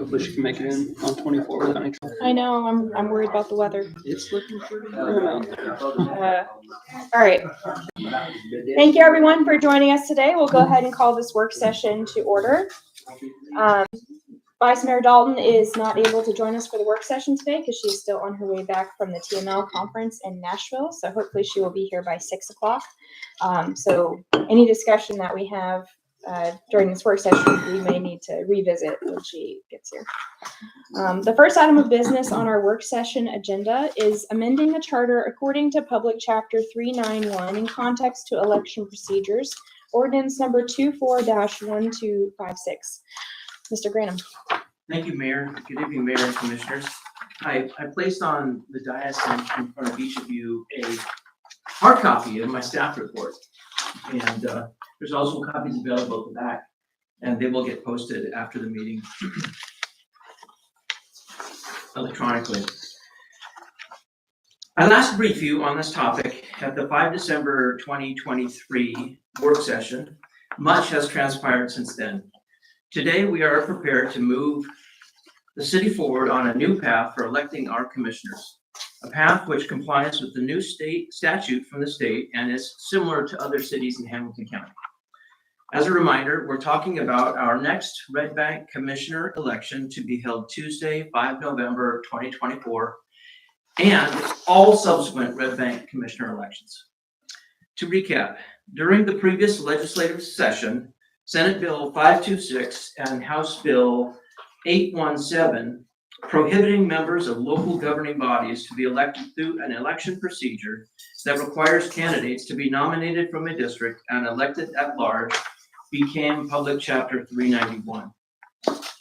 hopefully she can make it in on 24 without any trouble. I know, I'm worried about the weather. It's looking pretty grim out there. All right. Thank you everyone for joining us today. We'll go ahead and call this work session to order. Vice Mayor Dalton is not able to join us for the work session today because she's still on her way back from the TML conference in Nashville. So hopefully she will be here by 6 o'clock. So any discussion that we have during this work session, we may need to revisit when she gets here. The first item of business on our work session agenda is amending the charter according to Public Chapter 391 in context to election procedures, ordinance number 24-1256. Mr. Granum. Thank you, Mayor. Good evening, Mayor and Commissioners. I placed on the dais in front of each of you a hard copy of my staff report. And there's also copies available at the back, and they will get posted after the meeting electronically. I last briefed you on this topic at the 5 December 2023 work session. Much has transpired since then. Today, we are prepared to move the city forward on a new path for electing our commissioners, a path which complies with the new state statute from the state and is similar to other cities in Hamilton County. As a reminder, we're talking about our next Red Bank Commissioner election to be held Tuesday, 5 November 2024, and all subsequent Red Bank Commissioner elections. To recap, during the previous legislative session, Senate Bill 526 and House Bill 817 prohibiting members of local governing bodies to be elected through an election procedure that requires candidates to be nominated from a district and elected at large became Public Chapter 391.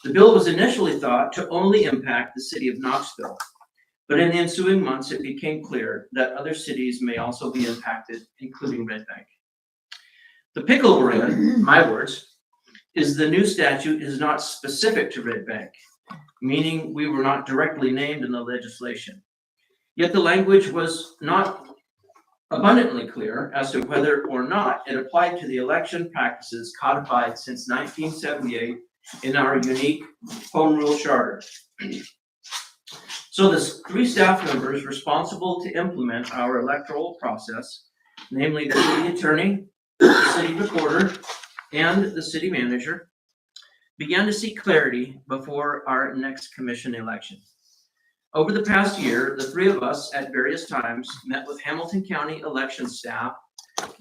The bill was initially thought to only impact the city of Knoxville, but in the ensuing months it became clear that other cities may also be impacted, including Red Bank. The pickle we're in, my words, is the new statute is not specific to Red Bank, meaning we were not directly named in the legislation. Yet the language was not abundantly clear as to whether or not it applied to the election practices codified since 1978 in our unique home rule charter. So the 3 staff members responsible to implement our electoral process, namely the city attorney, the city recorder, and the city manager, began to seek clarity before our next commission election. Over the past year, the 3 of us at various times met with Hamilton County election staff,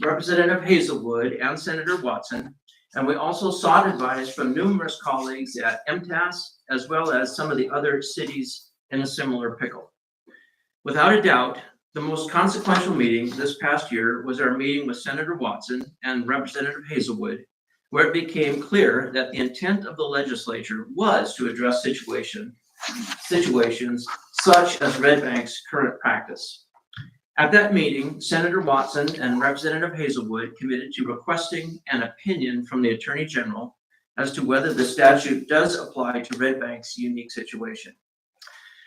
Representative Hazelwood, and Senator Watson, and we also sought advice from numerous colleagues at MTAS, as well as some of the other cities in a similar pickle. Without a doubt, the most consequential meeting this past year was our meeting with Senator Watson and Representative Hazelwood, where it became clear that the intent of the legislature was to address situations such as Red Bank's current practice. At that meeting, Senator Watson and Representative Hazelwood committed to requesting an opinion from the Attorney General as to whether the statute does apply to Red Bank's unique situation.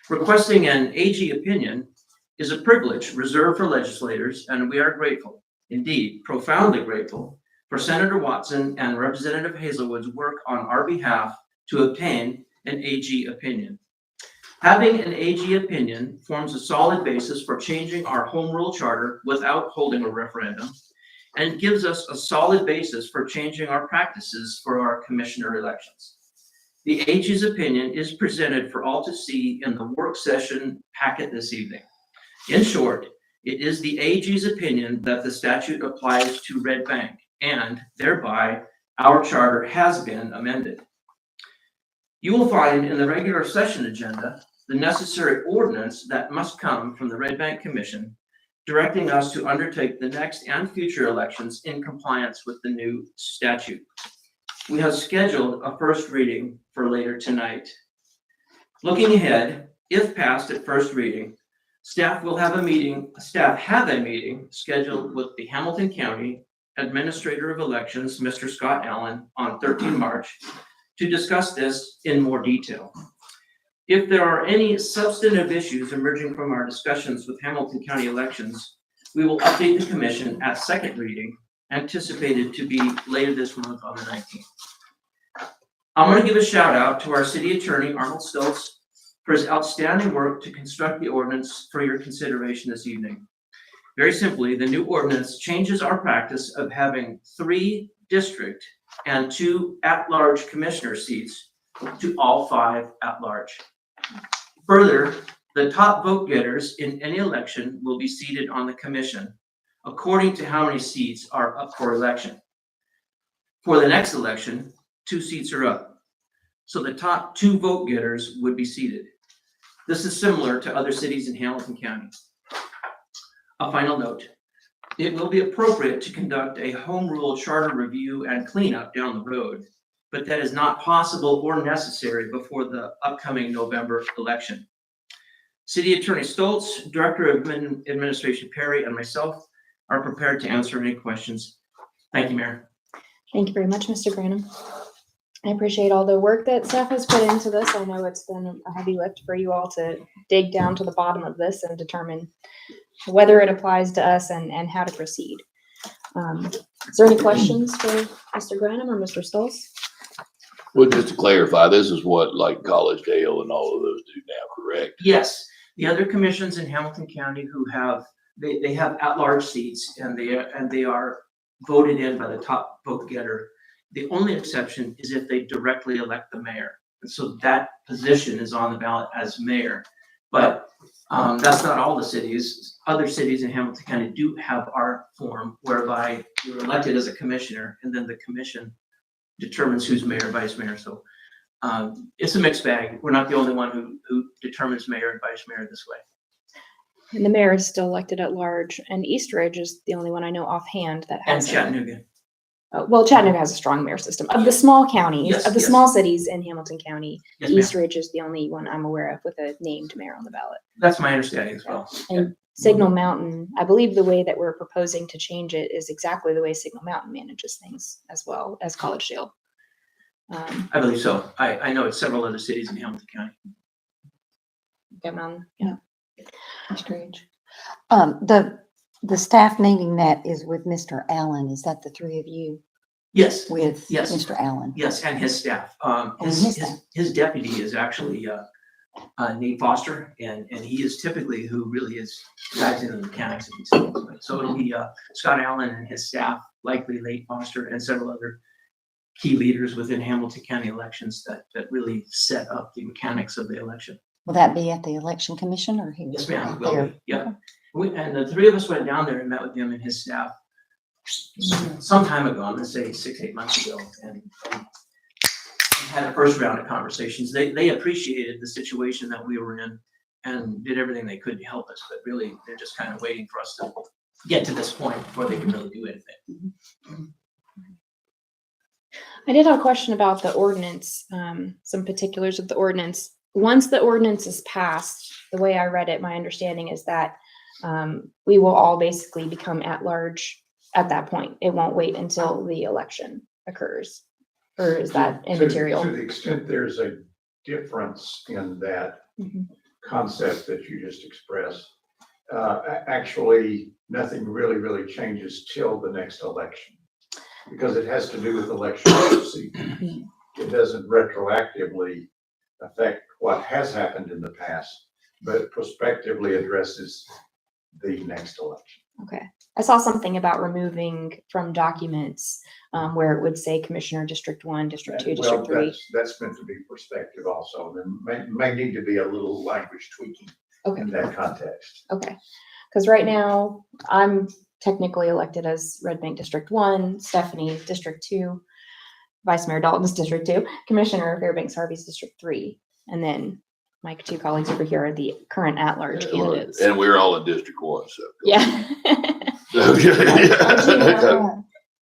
Requesting an AG opinion is a privilege reserved for legislators, and we are grateful, indeed profoundly grateful, for Senator Watson and Representative Hazelwood's work on our behalf to obtain an AG opinion. Having an AG opinion forms a solid basis for changing our home rule charter without holding a referendum, and gives us a solid basis for changing our practices for our commissioner elections. The AG's opinion is presented for all to see in the work session packet this evening. In short, it is the AG's opinion that the statute applies to Red Bank, and thereby our charter has been amended. You will find in the regular session agenda the necessary ordinance that must come from the Red Bank Commission, directing us to undertake the next and future elections in compliance with the new statute. We have scheduled a first reading for later tonight. Looking ahead, if passed at first reading, staff have a meeting scheduled with the Hamilton County Administrator of Elections, Mr. Scott Allen, on 13 March to discuss this in more detail. If there are any substantive issues emerging from our discussions with Hamilton County elections, we will update the commission at second reading, anticipated to be later this month on the 19th. I want to give a shout out to our city attorney, Arnold Stoltz, for his outstanding work to construct the ordinance for your consideration this evening. Very simply, the new ordinance changes our practice of having 3 district and 2 at-large commissioner seats to all 5 at-large. Further, the top vote getters in any election will be seated on the commission according to how many seats are up for election. For the next election, 2 seats are up. So the top 2 vote getters would be seated. This is similar to other cities in Hamilton County. A final note, it will be appropriate to conduct a home rule charter review and cleanup down the road, but that is not possible or necessary before the upcoming November election. City Attorney Stoltz, Director of Administration Perry, and myself are prepared to answer any questions. Thank you, Mayor. Thank you very much, Mr. Granum. I appreciate all the work that staff has put into this. I know it's been a heavy lift for you all to dig down to the bottom of this and determine whether it applies to us and how to proceed. Is there any questions for Mr. Granum or Mr. Stoltz? Well, just to clarify, this is what like College Dale and all of those do now, correct? Yes, the other commissions in Hamilton County who have, they have at-large seats and they are voted in by the top vote getter. The only exception is if they directly elect the mayor. And so that position is on the ballot as mayor. But that's not all the cities. Other cities in Hamilton County do have our form whereby you're elected as a commissioner and then the commission determines who's mayor, vice mayor. So it's a mixed bag. We're not the only one who determines mayor and vice mayor this way. And the mayor is still elected at large, and East Ridge is the only one I know offhand that And has. Chattanooga. Well, Chattanooga has a strong mayor system. Of the small counties, Yes, of the yes. small cities in Hamilton County, Yes, ma'am. East Ridge is the only one I'm aware of with a named mayor on the ballot. That's my understanding as well. And Signal Mountain, I believe the way that we're proposing to change it is exactly the way Signal Mountain manages things as well as College Dale. I believe so. I know it's several other cities in Hamilton County. Yeah. Strange. The staff meeting that is with Mr. Allen, is that the 3 of you Yes, with Yes. Mr. Allen? yes, and his staff. his staff. His deputy is actually Nate Foster, and he is typically who really is guides into the mechanics of these things. But so it'll be Scott Allen and his staff, likely Nate Foster and several other key leaders within Hamilton County elections that really set up the mechanics of the election. Will that be at the election commission or here? Yes, ma'am. Out Will there? be. Yeah. And the 3 of us went down there and met with him and his staff some time ago, I'm gonna say 6-8 months ago, and had a first round of conversations. They appreciated the situation that we were in and did everything they could to help us, but really they're just kind of waiting for us to get to this point before they can really do anything. I did have a question about the ordinance, some particulars of the ordinance. Once the ordinance is passed, the way I read it, my understanding is that we will all basically become at large at that point. It won't wait until the election occurs. Or is that immaterial? To the extent there's a difference in that Mhm. concept that you just expressed, actually, nothing really changes till the next election. Because it has to do with election procedure. It doesn't retroactively affect what has happened in the past, but it prospectively addresses the next election. Okay. I saw something about removing from documents where it would say Commissioner District 1, District 2, Well, District 3. that's meant to be perspective also. There may need to be a little language tweaking Okay. in that context. Okay. Because right now I'm technically elected as Red Bank District 1, Stephanie District 2, Vice Mayor Dalton's District 2, Commissioner Fairbanks Harvey's District 3, and then my 2 colleagues over here are the current at-large candidates. And we're all in District 1, so. Yeah.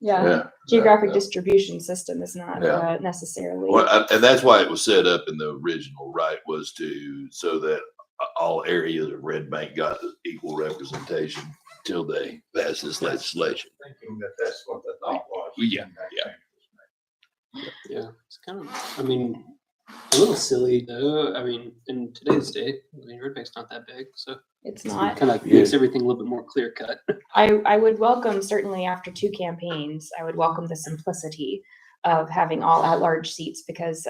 Yeah. Yeah. Geographic Yeah. distribution system is not Yeah. necessarily. Well, and that's why it was set up in the original, right, was so that all areas of Red Bank got equal representation till they passed this legislation. Thinking that that's what the thought was. Yeah, when that yeah. change was made. Yeah, it's kind of, I mean, a little silly though. I mean, in today's day, I mean, Red Bank's not that big, so It's it not. kind of makes everything a little bit more clear cut. I would welcome, certainly after 2 campaigns, I would welcome the simplicity of having all at-large seats because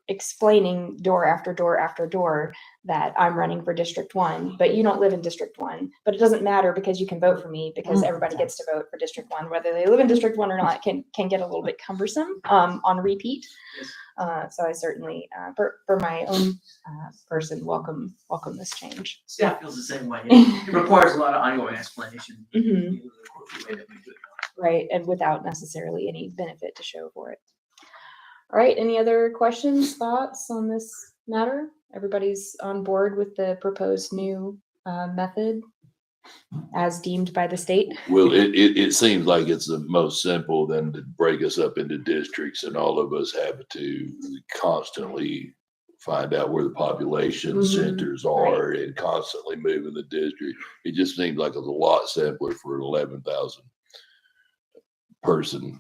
explaining door after door after door that I'm running for District 1, but you don't live in District 1. But it doesn't matter because you can vote for me because everybody gets to vote for District 1, whether they live in District 1 or not, can get a little bit cumbersome on repeat. So I certainly, for my own person, welcome this change. Staff feels the same way. It requires a lot of ongoing explanation. Mhm. You know, the way that we do it. Right, and without necessarily any benefit to show for it. All right, any other questions, thoughts on this matter? Everybody's on board with the proposed new method as deemed by the state? Well, it seems like it's the most simple than to break us up into districts and all of us have to constantly find out where the population Mhm, centers are and constantly moving the district. It just seems like it's a lot simpler for an 11,000 person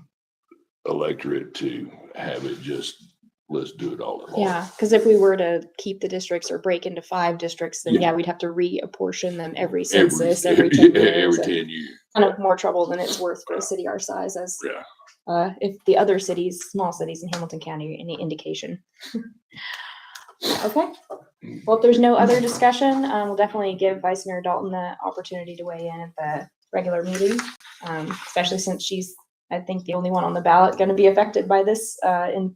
electorate to have it just, let's do it all at once. Yeah, because if we were to keep the districts or break into 5 districts, then Yeah. yeah, we'd have to reapportion them every census, every 10 years. Every and 10 years. kind of more trouble than it's worth for a city our size, as Yeah. if the other cities, small cities in Hamilton County, are any indication. Okay, well, if there's no other discussion, we'll definitely give Vice Mayor Dalton the opportunity to weigh in at the regular meeting, especially since she's, I think, the only one on the ballot going to be affected by this in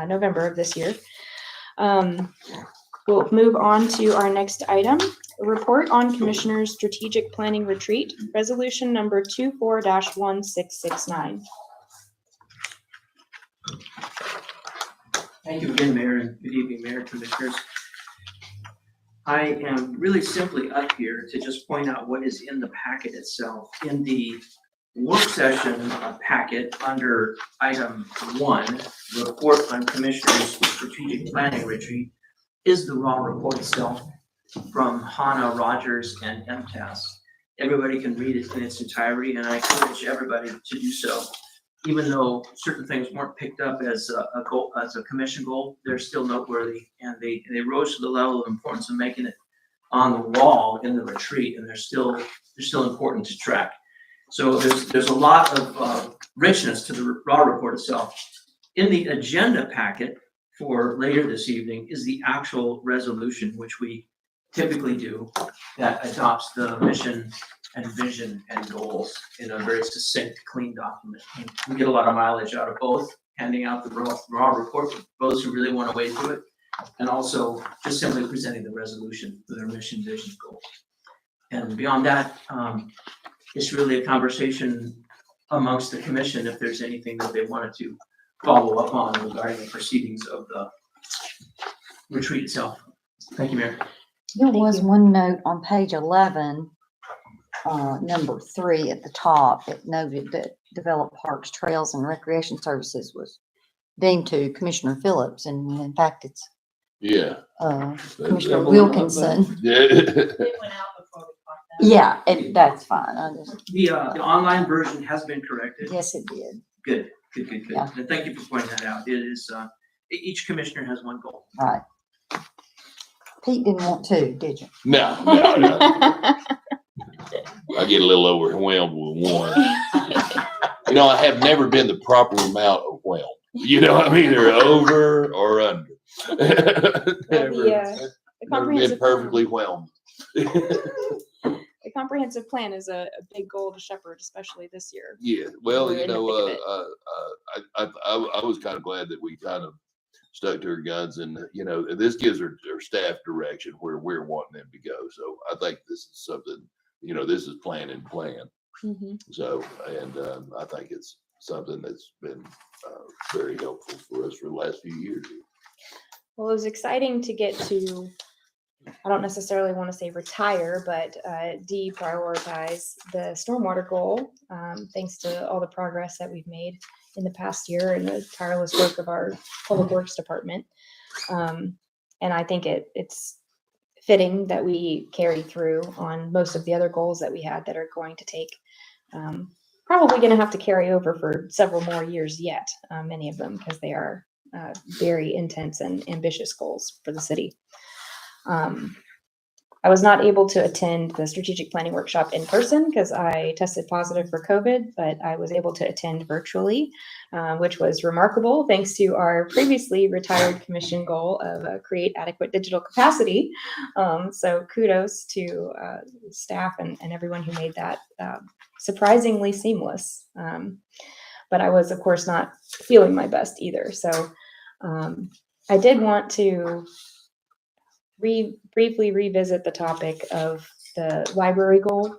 November of this year. We'll move on to our next item, a report on Commissioner's Strategic Planning Retreat, resolution number 24-1669. Thank you again, Mayor, and good evening, Mayor, Commissioners. I am really simply up here to just point out what is in the packet itself. In the work session packet under item 1, report on Commissioner's Strategic Planning Retreat, is the raw report itself from Hannah, Rogers, and MTAS. Everybody can read it in its entirety, and I encourage everybody to do so. Even though certain things weren't picked up as a goal, as a commission goal, they're still noteworthy, and they rose to the level of importance of making it on the wall in the retreat, and they're still important to track. So there's a lot of richness to the raw report itself. In the agenda packet for later this evening is the actual resolution, which we typically do, that adopts the mission and vision and goals in a very succinct, clean document. And we get a lot of mileage out of both, handing out the raw report for those who really want to wade through it, and also just simply presenting the resolution with our mission, vision, goals. And beyond that, it's really a conversation amongst the commission if there's anything that they wanted to follow up on regarding the proceedings of the retreat itself. Thank you, Mayor. There was one note on page 11, number 3 at the top. It noted that Develop Parks, Trails, and Recreation Services was deemed to Commissioner Phillips, and in fact, it's Yeah. Commissioner that- Wilkinson. Yeah. It went out before we caught that. Yeah, and that's fine. I just, The online version has been corrected. yes, it did. Good. Yeah. And thank you for pointing that out. It is, each commissioner has one goal. Right. Pete didn't want to, did you? No. I get a little overwhelmed with one. You know, I have never been the proper amount of whelmed. You know, I'm either over or under. The Never been comprehensive perfectly whelmed. The comprehensive plan is a big goal to shepherd, especially this year. Yeah, well, We're you in the know, thick of I was kind of glad that we kind of stuck to our guns, and you know, this gives our staff direction where we're wanting them to go. So I think this is something, you know, this is plan and plan. Mhm. So, and I think it's something that's been very helpful for us for the last few years. Well, it was exciting to get to, I don't necessarily want to say retire, but deprioritize the stormwater goal, thanks to all the progress that we've made in the past year and the tireless work of our Public Works Department. And I think it's fitting that we carry through on most of the other goals that we had that are going to take, probably going to have to carry over for several more years yet, many of them, because they are very intense and ambitious goals for the city. I was not able to attend the strategic planning workshop in person because I tested positive for COVID, but I was able to attend virtually, which was remarkable thanks to our previously retired commission goal of create adequate digital capacity. So kudos to staff and everyone who made that surprisingly seamless. But I was, of course, not feeling my best either. So I did want to briefly revisit the topic of the library goal,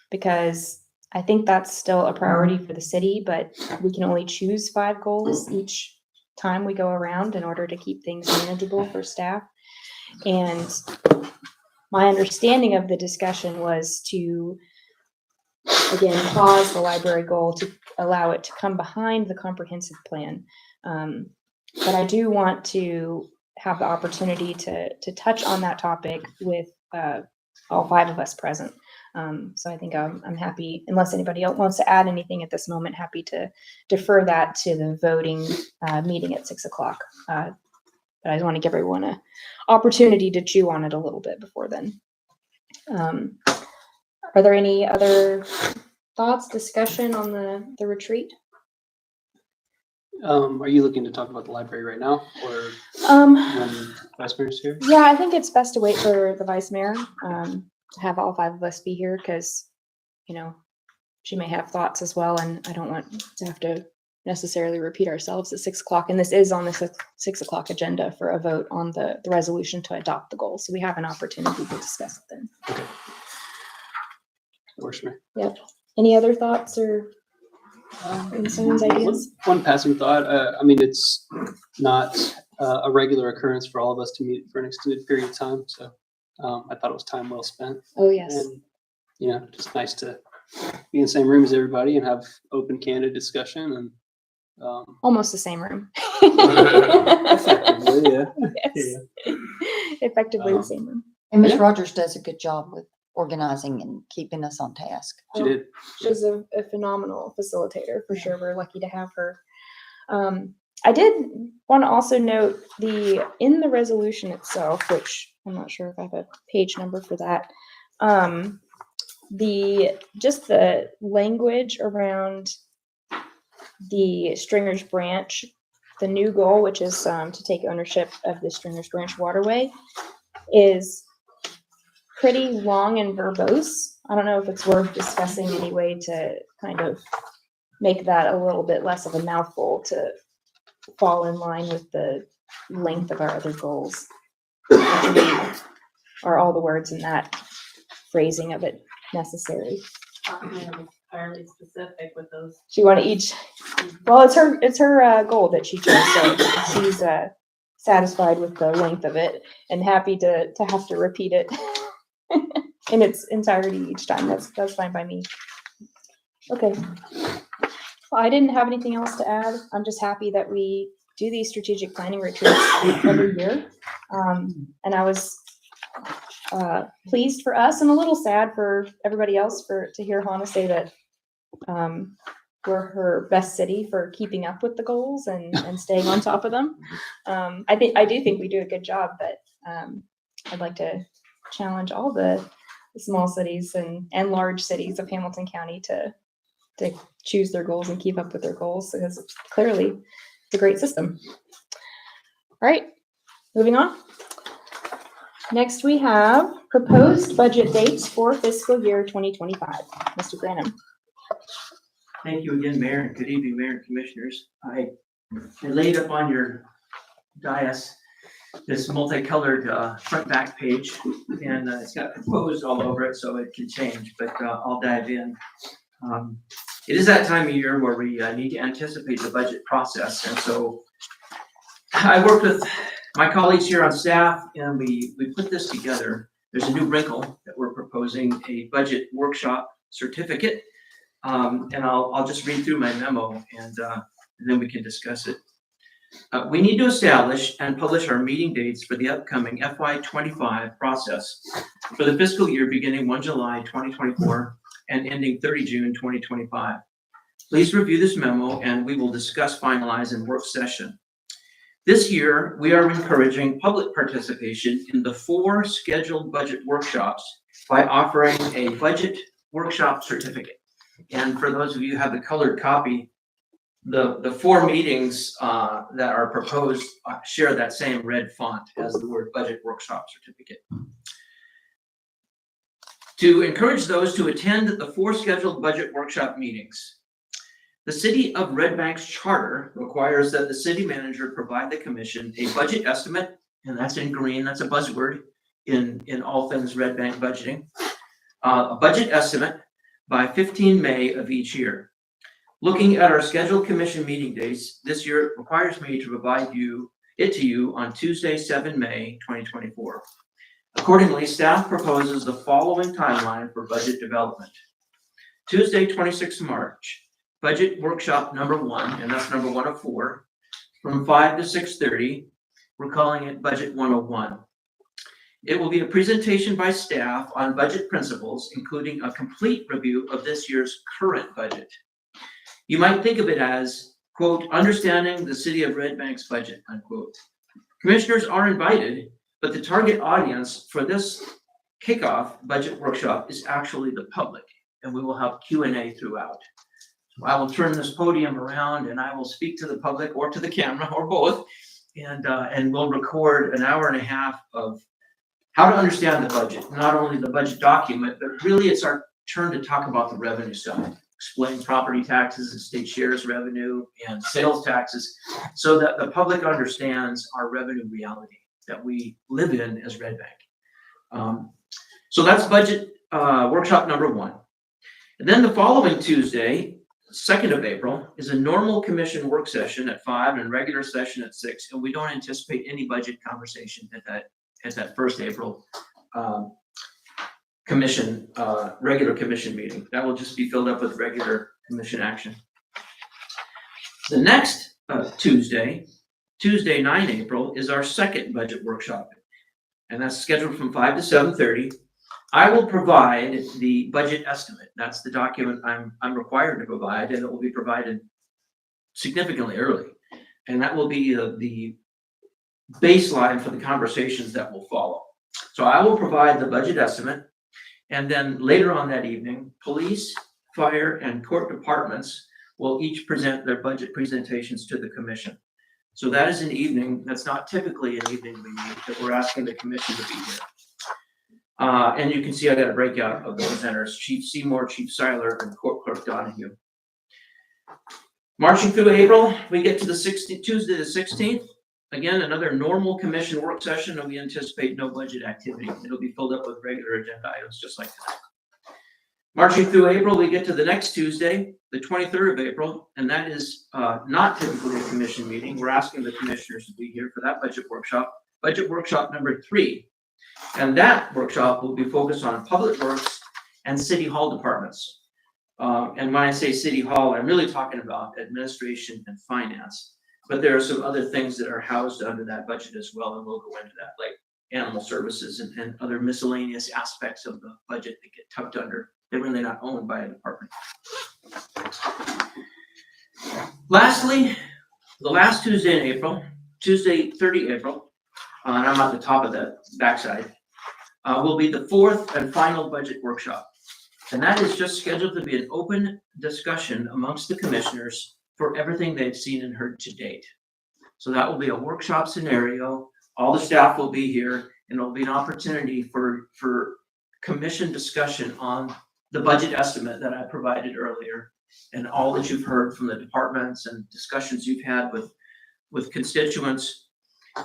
because I think that's still a priority for the city, but we can only choose 5 goals each time we go around in order to keep things manageable for staff. And my understanding of the discussion was to, again, pause the library goal to allow it to come behind the comprehensive plan. But I do want to have the opportunity to touch on that topic with all 5 of us present. So I think I'm happy, unless anybody else wants to add anything at this moment, happy to defer that to the voting meeting at 6 o'clock. But I just want to give everyone an opportunity to chew on it a little bit before then. Are there any other thoughts, discussion on the retreat? Are you looking to talk about the library right now, or Um, when Vice Mayor's here? Yeah, I think it's best to wait for the vice mayor, to have all 5 of us be here, because, you know, she may have thoughts as well, and I don't want to have to necessarily repeat ourselves at 6 o'clock. And this is on the 6 o'clock agenda for a vote on the resolution to adopt the goal. So we have an opportunity to discuss it then. That works for me. Any other thoughts or concerns, ideas? One passing thought. I mean, it's not a regular occurrence for all of us to meet for an extended period of time. So I thought it was time well spent. Oh, yes. And, you know, just nice to be in the same room as everybody and have open, candid discussion. And Almost the same room. effectively, yeah. Yes. Effectively the same room. And Ms. Yeah. Rogers does a good job with organizing and keeping us on task. She did. She's a phenomenal facilitator for sure. We're lucky to have her. I did want to also note in the resolution itself, which I'm not sure if I have a page number for that. Just the language around the Stringer's Branch, the new goal, which is to take ownership of the Stringer's Branch waterway, is pretty long and verbose. I don't know if it's worth discussing any way to kind of make that a little bit less of a mouthful to fall in line with the length of our other goals. Are all the words in that phrasing of it necessary? I am entirely specific with those. She wanted each. Well, it's her goal that she chose, so she's satisfied with the length of it and happy to have to repeat it in its entirety each time. That's fine by me. Okay. Well, I didn't have anything else to add. I'm just happy that we do these strategic planning retreats every year. And I was pleased for us and a little sad for everybody else to hear Hannah say that we're her best city for keeping up with the goals and staying on top of them. I do think we do a good job, but I'd like to challenge all the small cities and large cities of Hamilton County to choose their goals and keep up with their goals, because clearly it's a great system. All right, moving on. Next, we have proposed budget dates for fiscal year 2025. Mr. Granum. Thank you again, Mayor, and good evening, Mayor and Commissioners. I laid up on your dais this multicolored front back page, and it's got proposed all over it, so it can change, but I'll dive in. It is that time of year where we need to anticipate the budget process, and so I worked with my colleagues here on staff, and we put this together. There's a new wrinkle that we're proposing, a budget workshop certificate, and I'll just read through my memo, and then we can discuss it. We need to establish and publish our meeting dates for the upcoming FY25 process for the fiscal year beginning 1 July 2024 and ending 30 June 2025. Please review this memo, and we will discuss, finalize in work session. This year, we are encouraging public participation in the 4 scheduled budget workshops by offering a budget workshop certificate. And for those of you who have the colored copy, the 4 meetings that are proposed share that same red font as the word budget workshop certificate. To encourage those to attend the 4 scheduled budget workshop meetings, the City of Red Bank's charter requires that the city manager provide the commission a budget estimate, and that's in green, that's a buzzword in all things Red Bank budgeting, a budget estimate by 15 May of each year. Looking at our scheduled commission meeting dates, this year it requires me to provide it to you on Tuesday, 7 May 2024. Accordingly, staff proposes the following timeline for budget development. Tuesday, 26 March, budget workshop number 1, and that's number 1 of 4, from 5 to 6:30. We're calling it Budget 101. It will be a presentation by staff on budget principles, including a complete review of this year's current budget. You might think of it as, quote, understanding the City of Red Bank's budget, unquote. Commissioners are invited, but the target audience for this kickoff budget workshop is actually the public, and we will have Q&A throughout. So I will turn this podium around and I will speak to the public or to the camera or both, and we'll record an hour and a half of how to understand the budget, not only the budget document, but really it's our turn to talk about the revenue side, explain property taxes and state shares revenue and sales taxes so that the public understands our revenue reality that we live in as Red Bank. So that's budget workshop number 1. And then the following Tuesday, 2nd of April, is a normal commission work session at 5 and regular session at 6. And we don't anticipate any budget conversation at that 1st April regular commission meeting. That will just be filled up with regular commission action. The next Tuesday, 9 April, is our 2nd budget workshop, and that's scheduled from 5 to 7:30. I will provide the budget estimate. That's the document I'm required to provide, and it will be provided significantly early. And that will be the baseline for the conversations that will follow. So I will provide the budget estimate, and then later on that evening, police, fire, and court departments will each present their budget presentations to the commission. So that is an evening, that's not typically an evening we meet, that we're asking the commission to be here. And you can see I got a breakout of the presenters, Chief Seymour, Chief Seiler, and Court Clerk Donahue. Marching through April, we get to Tuesday the 16th. Again, another normal commission work session, and we anticipate no budget activity. It'll be filled up with regular agenda items, just like tonight. Marching through April, we get to the next Tuesday, the 23rd of April, and that is not typically a commission meeting. We're asking the commissioners to be here for that budget workshop number 3. And that workshop will be focused on public works and city hall departments. And when I say city hall, I'm really talking about administration and finance. But there are some other things that are housed under that budget as well, and we'll go into that, like animal services and other miscellaneous aspects of the budget that get tucked under. They're really not owned by a department. Lastly, the last Tuesday in April, Tuesday, 30 April, and I'm at the top of the backside, will be the 4th and final budget workshop. And that is just scheduled to be an open discussion amongst the commissioners for everything they've seen and heard to date. So that will be a workshop scenario. All the staff will be here, and it'll be an opportunity for commission discussion on the budget estimate that I provided earlier, and all that you've heard from the departments and discussions you've had with constituents.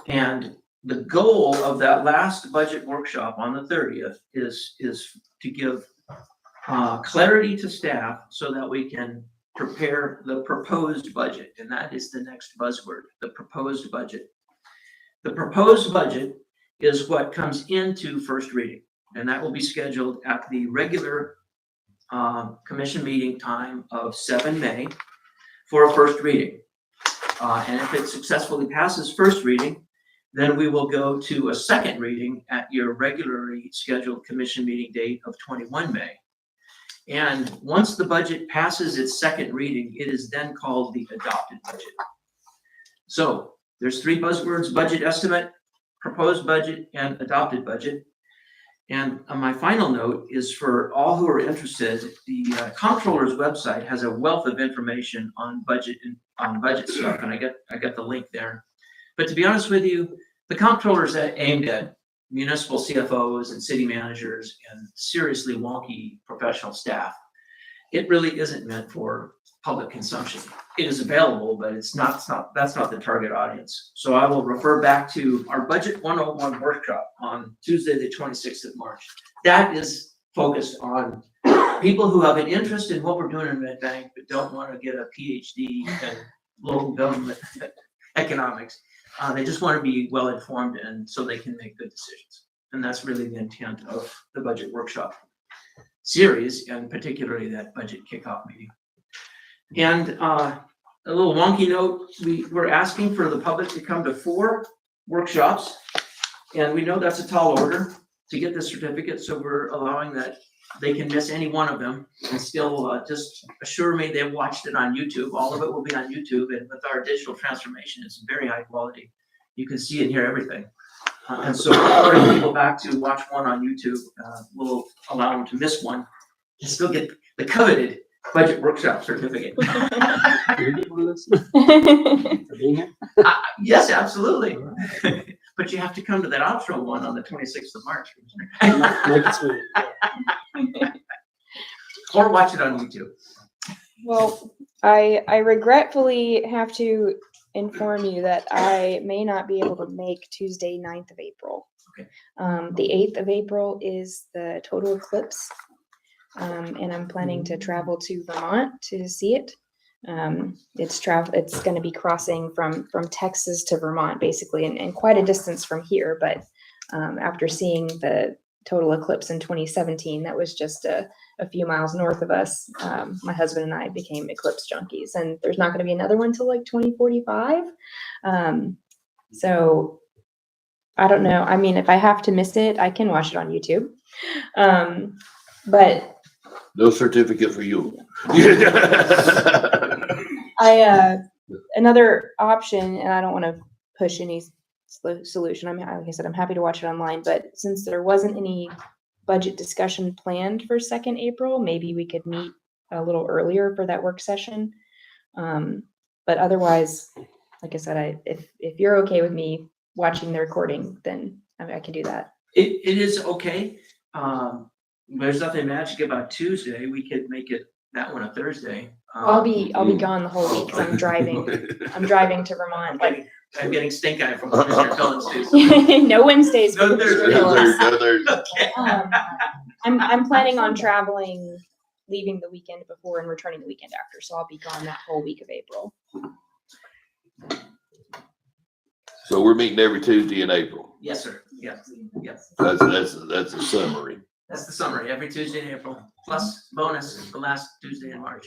And the goal of that last budget workshop on the 30th is to give clarity to staff so that we can prepare the proposed budget. And that is the next buzzword, the proposed budget. The proposed budget is what comes into first reading, and that will be scheduled at the regular commission meeting time of 7 May for a first reading. And if it successfully passes first reading, then we will go to a second reading at your regularly scheduled commission meeting date of 21 May. And once the budget passes its second reading, it is then called the adopted budget. So There's three buzzwords: budget estimate, proposed budget, and adopted budget. And my final note is for all who are interested, the comptroller's website has a wealth of information on budget stuff, and I got the link there. But to be honest with you, the comptroller's aimed at municipal CFOs and city managers and seriously wonky professional staff. It really isn't meant for public consumption. It is available, but that's not the target audience. So I will refer back to our Budget 101 workshop on Tuesday, the 26th of March. That is focused on people who have an interest in what we're doing in Red Bank, but don't want to get a PhD in local government economics. They just want to be well informed, and so they can make good decisions. And that's really the intent of the budget workshop series, and particularly that budget kickoff meeting. And a little wonky note, we're asking for the public to come to 4 workshops, and we know that's a tall order to get the certificate, so we're allowing that they can miss any one of them and still just assure me they've watched it on YouTube. All of it will be on YouTube, and with our digital transformation, it's very high quality. You can see and hear everything. And so bringing people back to watch one on YouTube will allow them to miss one and still get the coveted budget workshop certificate. You're good for this? For being here? Yes, absolutely. But you have to come to that outro one on the 26th of March. Make it sweet. Or watch it on YouTube. Well, I regretfully have to inform you that I may not be able to make Tuesday, 9th of April. Okay. The 8th of April is the total eclipse. And I'm planning to travel to Vermont to see it. It's going to be crossing from Texas to Vermont, basically, and quite a distance from here. But after seeing the total eclipse in 2017, that was just a few miles north of us. My husband and I became eclipse junkies, and there's not going to be another one till like 2045. So I don't know. I mean, if I have to miss it, I can watch it on YouTube. But No certificate for you. Another option, and I don't want to push any solution. Like I said, I'm happy to watch it online, but since there wasn't any budget discussion planned for 2nd April, maybe we could meet a little earlier for that work session. But otherwise, like I said, if you're okay with me watching the recording, then I can do that. It is okay. There's nothing magic about Tuesday. We could make it that one a Thursday. I'll be gone the whole week because I'm driving to Vermont. Like, I'm getting stink eye from Mr. Collins too. So. No Wednesdays. No for Thursdays. Mr. There's Phillips. I'm planning on traveling, leaving the weekend before and returning the weekend after, so I'll be gone that whole week of April. So we're meeting every Tuesday in April. Yes, sir. Yes. That's a summary. That's the summary. Every Tuesday in April, plus bonus the last Tuesday in March.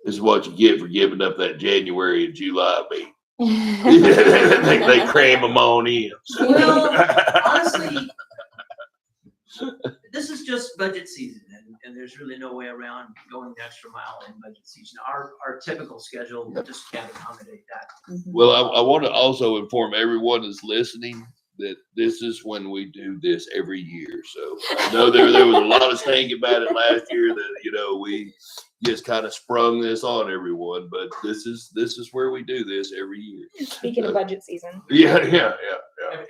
This is what you get for giving up that January and July meeting. they cram them on in. Well, honestly, this is just budget season, and there's really no way around going the extra mile in budget season. Our typical schedule just can't accommodate that. Well, I want to also inform everyone that's listening that this is when we do this every year. So I know there was a lot of stink about it last year that, we just kind of sprung this on everyone, but this is where we do this every year. Speaking of budget season. Yeah.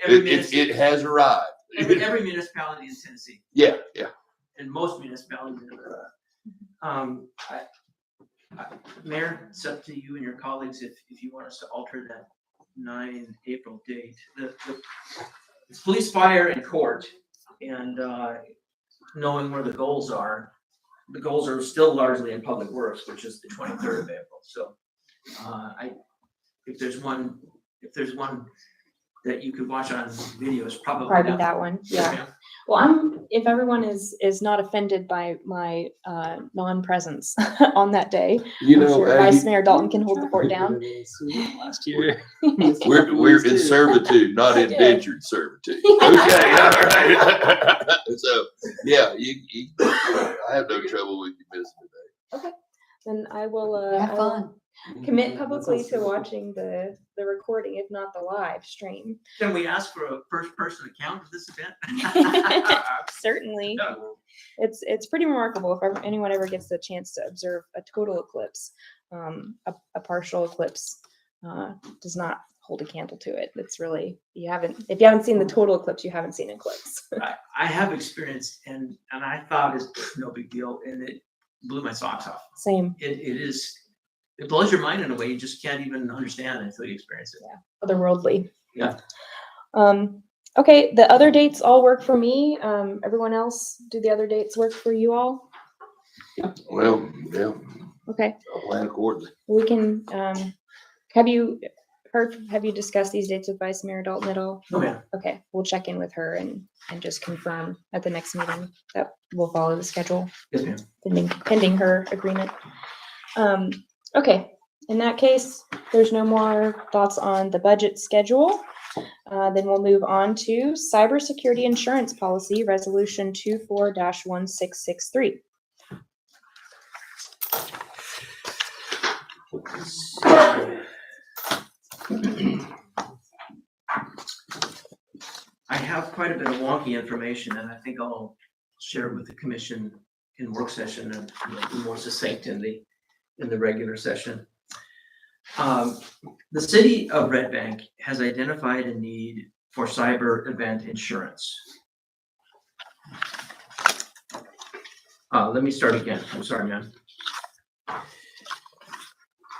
Every It has arrived. every municipality in Tennessee. Yeah. And most municipalities in America. Mayor, it's up to you and your colleagues if you want us to alter that 9 April date. It's police, fire, and court, and knowing where the goals are still largely in public works, which is the 23rd of April. So if there's one that you could watch on video, it's probably that one. Yeah. Okay. Well, if everyone is not offended by my non-presence on that day, I'm sure Vice Mayor Dalton can hold the fort down. Last year. We're in servitude, not indentured servitude. Okay, all right. So yeah, I have no trouble with you missing today. Then I will. Have fun. commit publicly to watching the recording, if not the live stream. Can we ask for a first person account of this event? Certainly. No. It's pretty remarkable if anyone ever gets the chance to observe a total eclipse. A partial eclipse does not hold a candle to it. It's really, if you haven't seen the total eclipse, you haven't seen eclipse. I have experienced, and I thought it's no big deal, and it blew my socks off. Same. It blows your mind in a way you just can't even understand until you experience it. Otherworldly. Yeah. Okay, the other dates all work for me. Everyone else, do the other dates work for you all? Well, yeah, Okay, I'll plan accordingly. we can, have you discussed these dates with Vice Mayor Dalton at all? Oh, yeah. Okay, we'll check in with her and just confirm at the next meeting that we'll follow the schedule Yes, ma'am. pending her agreement. Okay, in that case, there's no more thoughts on the budget schedule. Then we'll move on to cybersecurity insurance policy, resolution 24-1663. I have quite a bit of wonky information, and I think I'll share it with the commission in work session and be more succinct in the regular session. The city of Red Bank has identified a need for cyber event insurance. Let me start again. I'm sorry, man.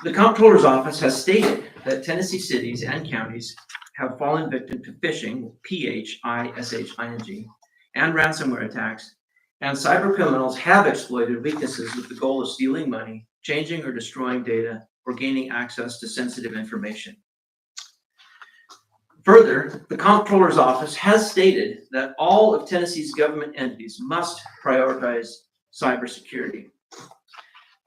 The Comptroller's Office has stated that Tennessee cities and counties have fallen victim to phishing, PHISHING, and ransomware attacks, and cyber criminals have exploited weaknesses with the goal of stealing money, changing or destroying data, or gaining access to sensitive information. Further, the Comptroller's Office has stated that all of Tennessee's government entities must prioritize cybersecurity.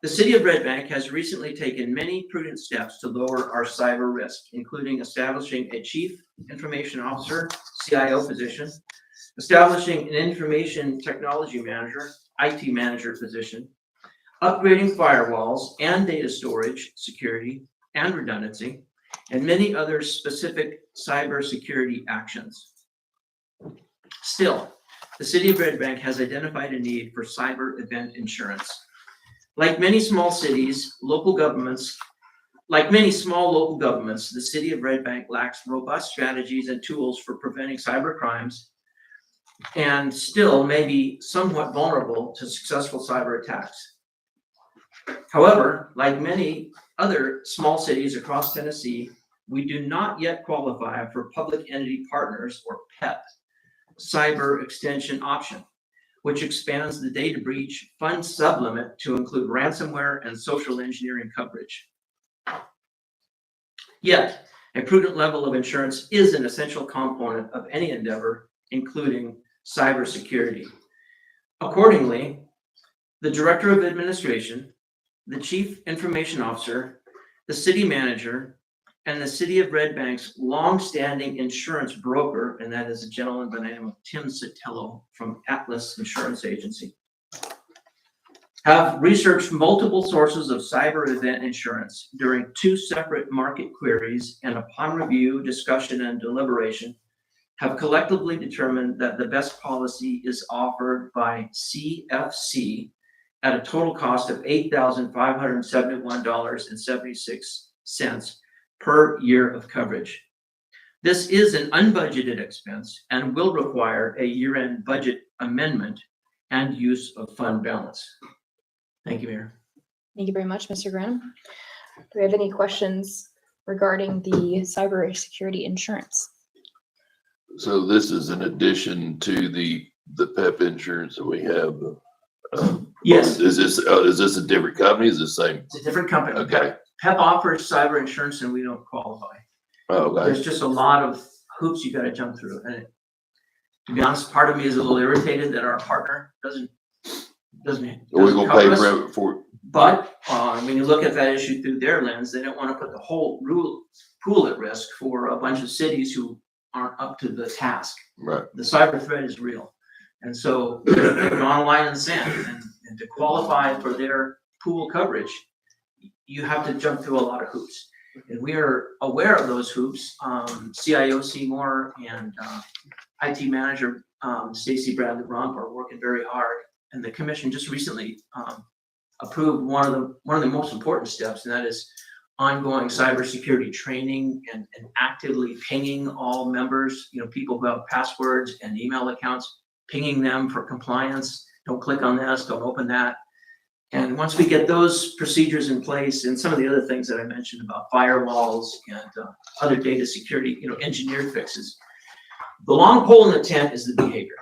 The city of Red Bank has recently taken many prudent steps to lower our cyber risk, including establishing a Chief Information Officer, CIO position, establishing an Information Technology Manager, IT Manager position, upgrading firewalls and data storage, security, and redundancy, and many other specific cybersecurity actions. Still, the city of Red Bank has identified a need for cyber event insurance. Like many small local governments, the city of Red Bank lacks robust strategies and tools for preventing cyber crimes and still may be somewhat vulnerable to successful cyber attacks. However, like many other small cities across Tennessee, we do not yet qualify for Public Entity Partners, or PEP, cyber extension option, which expands the data breach fund sublimit to include ransomware and social engineering coverage. Yet, a prudent level of insurance is an essential component of any endeavor, including cybersecurity. Accordingly, the Director of Administration, the Chief Information Officer, the City Manager, and the City of Red Bank's longstanding insurance broker, and that is a gentleman by the name of Tim Sotelo from Atlas Insurance Agency, have researched multiple sources of cyber event insurance during 2 separate market queries, and upon review, discussion, and deliberation, have collectively determined that the best policy is offered by CFC at a total cost of $8,571.76 per year of coverage. This is an unbudgeted expense and will require a year-end budget amendment and use of fund balance. Thank you, Mayor. Thank you very much, Mr. Granum. Do we have any questions regarding the cybersecurity insurance? So this is in addition to the PEP insurance that we have. Yes. Is this a different company? Is it the same? It's a different company. Okay. PEP offers cyber insurance and we don't qualify. Oh, okay. There's just a lot of hoops you gotta jump through. And to be honest, part of me is a little irritated that our partner doesn't Are we gonna pay cover us. for it? But when you look at that issue through their lens, they don't want to put the whole pool at risk for a bunch of cities who aren't up to the task. Right. The cyber threat is real. And so they're drawing a line in the sand, and to qualify for their pool coverage, you have to jump through a lot of hoops. And we are aware of those hoops. CIO Seymour and IT manager Stacy Bradley Rump are working very hard. And the commission just recently approved one of the most important steps, and that is ongoing cybersecurity training and actively pinging all members, people who have passwords and email accounts, pinging them for compliance. Don't click on this, don't open that. And once we get those procedures in place and some of the other things that I mentioned about firewalls and other data security, engineered fixes, the long pole in the tent is the behavior,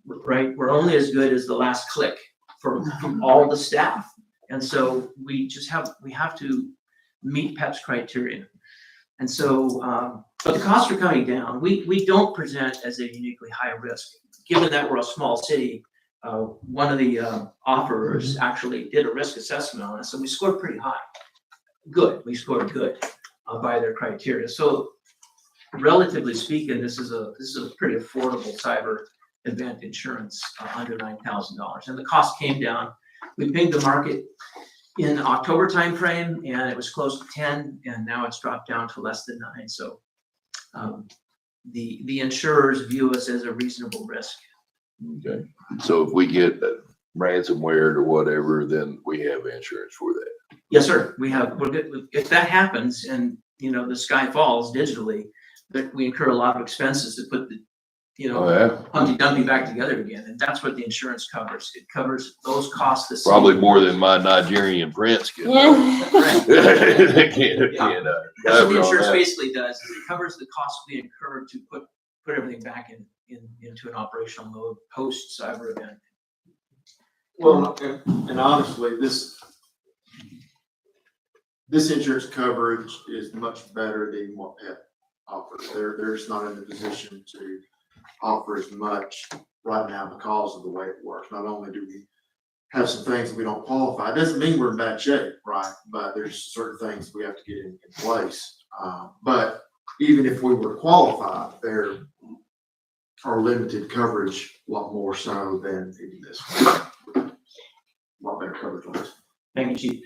right? We're only as good as the last click from all the staff. And so we have to meet PEP's criteria. And so, but the costs are coming down. We don't present as a uniquely high risk, given that we're a small city. One of the offerers actually did a risk assessment on us, and we scored pretty high. Good, we scored good by their criteria. So, relatively speaking, this is a pretty affordable cyber event insurance under $9,000, and the cost came down. We pinged the market in October timeframe, and it was close to 10, and now it's dropped down to less than 9. So, the insurers view us as a reasonable risk. Okay, so if we get ransomware or whatever, then we have insurance for that. Yes, sir. We're good. If that happens and, the sky falls digitally, that we incur a lot of expenses to put the, Oh, yeah, Humpty Dumpty back together again. And that's what the insurance covers. It covers those costs. The city- probably more than my Nigerian prince can. Right. They can't, Yeah. That's what cover the all insurance that. basically does. Is it covers the costs we incur to put everything back into an operational mode post cyber event. Well, and honestly, this insurance coverage is much better than what PEP offers. They're just not in the position to offer as much right now because of the way it works. Not only do we have some things that we don't qualify, it doesn't mean we're in bad shape, right? But there's certain things we have to get in place. But even if we were qualified, there are limited coverage, a lot more so than in this one. A lot better coverage on this. Thank you, Chief.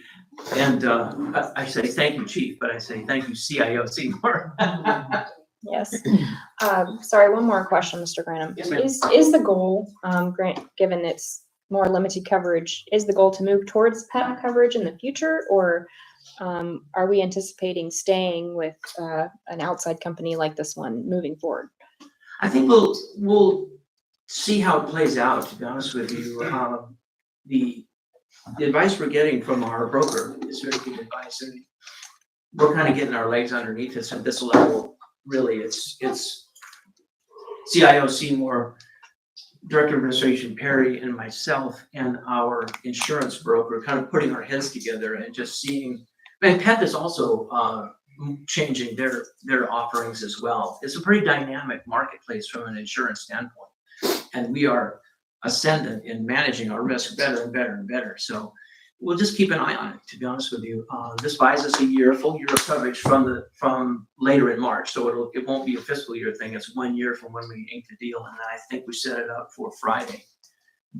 And I say thank you, Chief, but I say thank you, CIO Seymour. Yes. Sorry, one more question, Mr. Granum. Yes, ma'am. Is the goal, given it's more limited coverage, is the goal to move towards PEP coverage in the future, or are we anticipating staying with an outside company like this one moving forward? I think we'll see how it plays out, to be honest with you. The advice we're getting from our broker is very good advice, and we're kind of getting our legs underneath us at this level. Really, it's CIO Seymour, Director of Administration Perry, and myself, and our insurance broker kind of putting our heads together and just seeing. And PEP is also changing their offerings as well. It's a pretty dynamic marketplace from an insurance standpoint, and we are ascendant in managing our risk better and better and better. So we'll just keep an eye on it, to be honest with you. This buys us a full year of coverage from later in March. So it won't be a fiscal year thing. It's 1 year from when we inked the deal. And I think we set it up for Friday.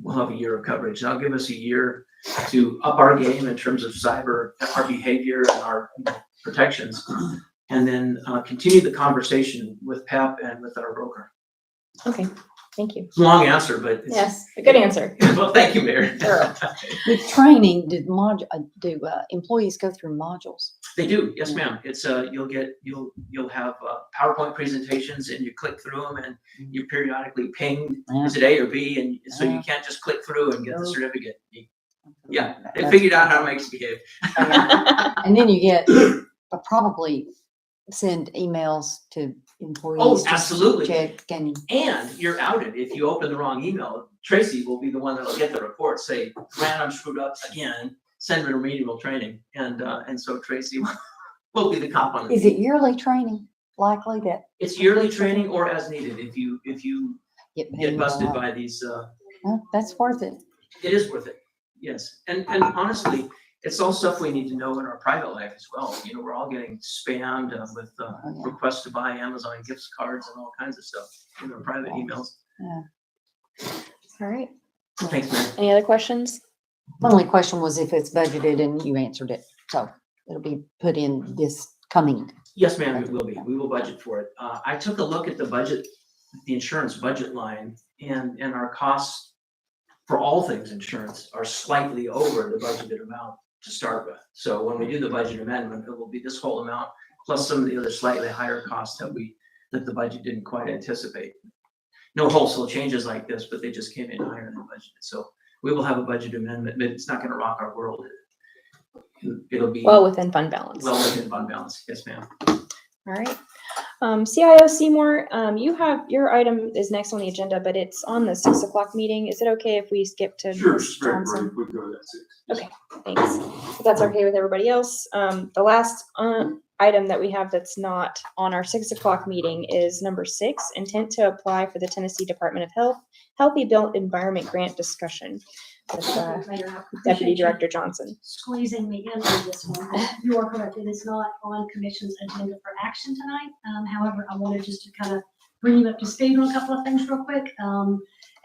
We'll have a year of coverage. That'll give us a year to up our game in terms of cyber, our behavior, and our protections, and then continue the conversation with PEP and with our broker. Okay, thank you. It's a long answer, but it's, Yes, a good answer. well, thank you, Mayor. With training, do employees go through modules? They do, yes, ma'am. It's you'll have PowerPoint presentations, and you click through them, and you periodically ping, is it A or B, and so you can't just click through and get the certificate. Yeah, they figured out how to make us behave. And then you get probably send emails to employees. Oh, just to absolutely. Check and And you're outed if you open the wrong email. Tracy will be the one that'll get the report, say, random screwed up again, send remedial training, and so Tracy will be the cop on the is it yearly training likely that It's yearly training or as needed. If you get paid get busted a lot? by these, Well, that's worth it. it is worth it. Yes, and honestly, it's all stuff we need to know in our private life as well. We're all getting spammed with requests to buy Amazon gift cards and all kinds of stuff in our private emails. All right. Thanks, man. Any other questions? My only question was if it's budgeted, and you answered it. So it'll be put in this coming. Yes, ma'am, it will be. We will budget for it. I took a look at the budget, the insurance budget line, and our costs for all things insurance are slightly over the budgeted amount to start with. So when we do the budget amendment, it will be this whole amount plus some of the other slightly higher costs that the budget didn't quite anticipate. No wholesale changes like this, but they just came in higher than budgeted. So we will have a budget amendment, but it's not gonna rock our world. It'll be Well within fund balance. well within fund balance. Yes, ma'am. All right. CIO Seymour, you have, your item is next on the agenda, but it's on the 6 o'clock meeting. Is it okay if we skip to Sure, Ms. it's very Johnson? brief. We'll go to that 6. Okay, thanks. If that's okay with everybody else. The last item that we have that's not on our 6 o'clock meeting is number 6, intent to apply for the Tennessee Department of Health Healthy Built Environment Grant discussion with Mayor, I Deputy appreciate you Director Johnson. squeezing me in on this one. You are correct, it is not on commission's agenda for action tonight. However, I wanted just to kind of bring you up to speed on a couple of things real quick,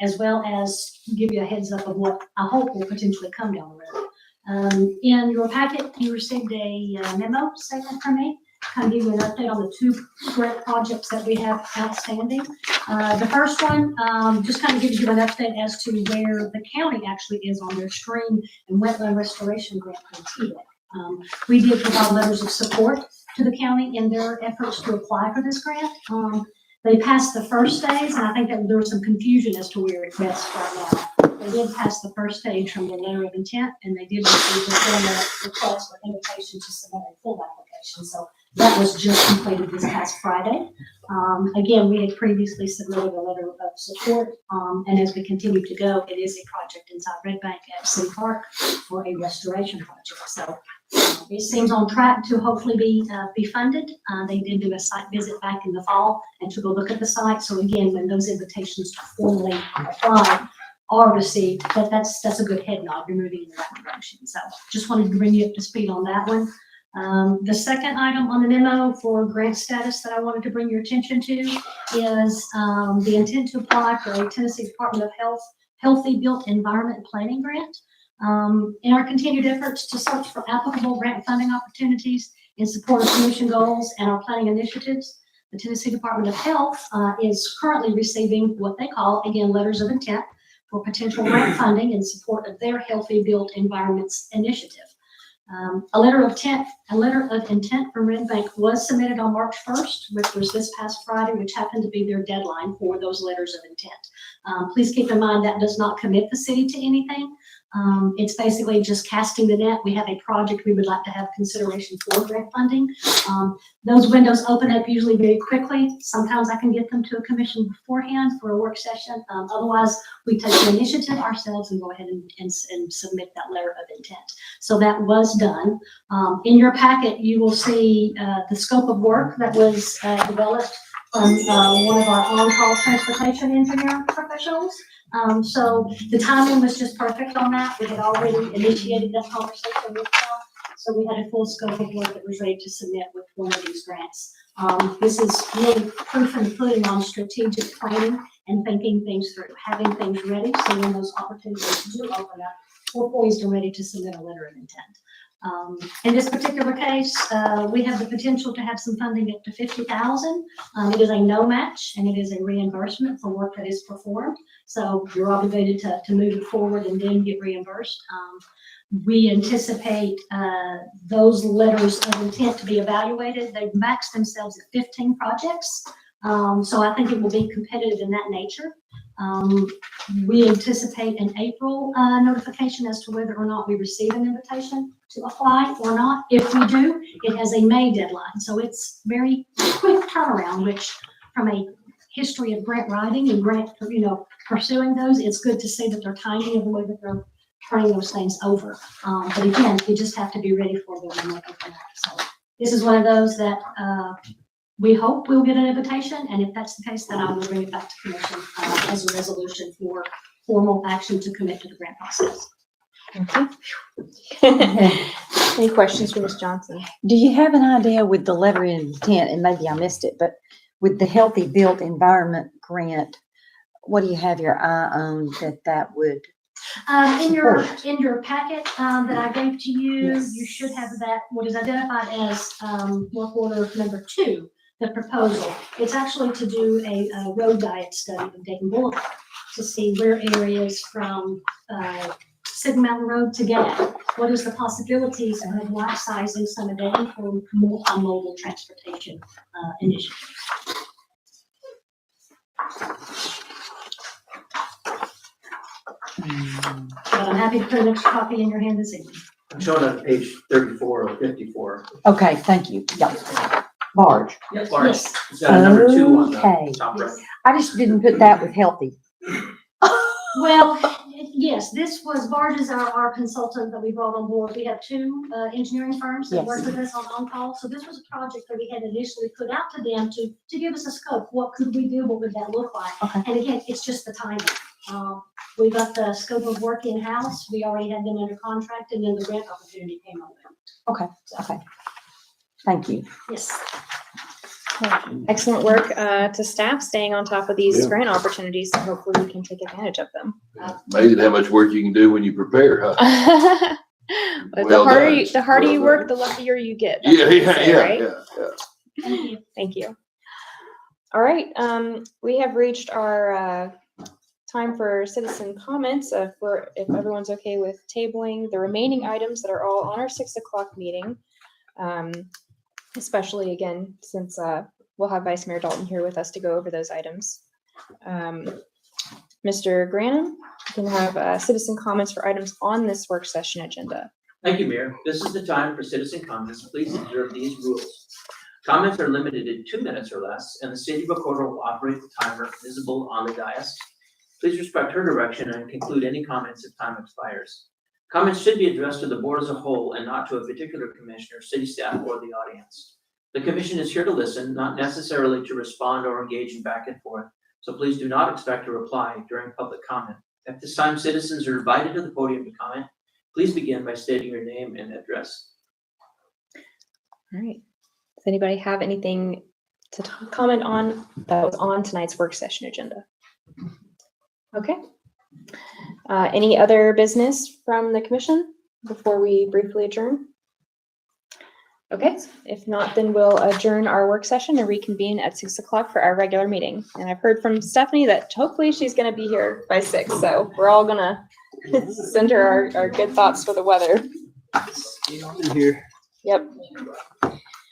as well as give you a heads up of what I hope will potentially come down the road. In your packet, you received a memo statement from me, kind of give you an update on the 2 grant projects that we have outstanding. The first one, just kind of gives you an update as to where the county actually is on their stream and wetland restoration grant from TDEC. We did provide letters of support to the county in their efforts to apply for this grant. They passed the first stage, and I think that there was some confusion as to where it rests right now. They did pass the first stage from the letter of intent, and they did receive a formal request for invitation to submit a full application. So that was just completed this past Friday. Again, we had previously submitted a letter of support, and as we continue to go, it is a project inside Red Bank at City Park for a restoration project. So it seems on track to hopefully be funded. They did do a site visit back in the fall and took a look at the site. So again, when those invitations to formally apply are received, that's a good head nod. You're moving in the right direction. So just wanted to bring you up to speed on that one. The second item on the memo for grant status that I wanted to bring your attention to is the intent to apply for a Tennessee Department of Health Healthy Built Environment Planning Grant. In our continued efforts to search for applicable grant funding opportunities in support of commission goals and our planning initiatives, the Tennessee Department of Health is currently receiving what they call, again, letters of intent for potential grant funding in support of their Healthy Built Environments initiative. A letter of intent from Red Bank was submitted on March 1st, which was this past Friday, which happened to be their deadline for those letters of intent. Please keep in mind that does not commit the city to anything. It's basically just casting the net. We have a project we would like to have consideration for grant funding. Those windows open up usually very quickly. Sometimes I can get them to a commission beforehand for a work session. Otherwise, we take the initiative ourselves and go ahead and submit that letter of intent. So that was done. In your packet, you will see the scope of work that was developed from one of our on-call transportation engineer professionals. So the timing was just perfect on that. We had already initiated that conversation with them. So we had a full scope of work that was ready to submit with one of these grants. This is really proof and pudding on strategic planning and thinking things through, having things ready. So when those opportunities do open up, we're poised and ready to submit a letter of intent. In this particular case, we have the potential to have some funding up to $50,000. It is a no match and it is a reimbursement for work that is performed. So you're obligated to move it forward and then get reimbursed. We anticipate those letters of intent to be evaluated. They've maxed themselves at 15 projects. So I think it will be competitive in that nature. We anticipate an April notification as to whether or not we receive an invitation to apply or not. If we do, it has a May deadline. So it's very quick turnaround, which from a history of grant writing and grant, pursuing those, it's good to see that they're timing of the way that they're turning those things over. But again, you just have to be ready for them when they open up. So this is one of those that we hope we'll get an invitation, and if that's the case, then I will bring it back to commission as a resolution for formal action to commit to the grant process. Any questions for Ms. Johnson? Do you have an idea with the letter of intent, and maybe I missed it, but with the Healthy Built Environment Grant, what do you have your eye on that would In your, Support. in your packet, that I gave to you, Yes. you should have that, what is identified as, work order number 2, the proposal. It's actually to do a road diet study of Dayton Boulevard to see where areas from, Signal Mountain Road to Gannett, what is the possibilities of life sizing some of Dayton for multimodal transportation, initiatives. But I'm happy to put an extra copy in your hand this evening. I'm showing on page 34 or 54. Okay, thank you. Yeah. Barge. Yep, Barge. Yes. It's got a number 2 on Okay. the top right. I just didn't put that with healthy. Well, yes, this was, Bard is our consultant that we brought on board. We have 2 engineering firms that Yes. work with us on call. So this was a project that we had initially put out to them to give us a scope. What could we do? What would that look like? Okay. And again, it's just the timing. We got the scope of work in-house. We already had them under contract, and then the grant opportunity came open. Okay, okay. Thank you. Yes. Excellent work to staff, staying on top of these Yeah. grant opportunities, so hopefully we can take advantage of them. Amazing how much work you can do when you prepare, huh? But Well done. the harder Well you work, done. the luckier you get. That's Yeah, what they yeah, say, yeah, right? yeah. Thank you. Thank you. All right, we have reached our time for citizen comments. If everyone's okay with tabling the remaining items that are all on our 6 o'clock meeting, especially again, since we'll have Vice Mayor Dalton here with us to go over those items. Mr. Granum, you can have citizen comments for items on this work session agenda. Thank you, Mayor. This is the time for citizen comments. Please observe these rules. Comments are limited to 2 minutes or less, and the city recorder will operate the timer visible on the dais. Please respect her direction and conclude any comments if time expires. Comments should be addressed to the board as a whole and not to a particular commissioner, city staff, or the audience. The commission is here to listen, not necessarily to respond or engage in back and forth, so please do not expect a reply during public comment. At this time, citizens are invited to the podium to comment. Please begin by stating your name and address. All right. Does anybody have anything to comment on that was on tonight's work session agenda? Okay. Any other business from the commission before we briefly adjourn? Okay, if not, then we'll adjourn our work session and reconvene at 6 o'clock for our regular meeting. And I've heard from Stephanie that hopefully she's gonna be here by 6, so we're all gonna send her our good thoughts for the weather. Stay on in here. Yep.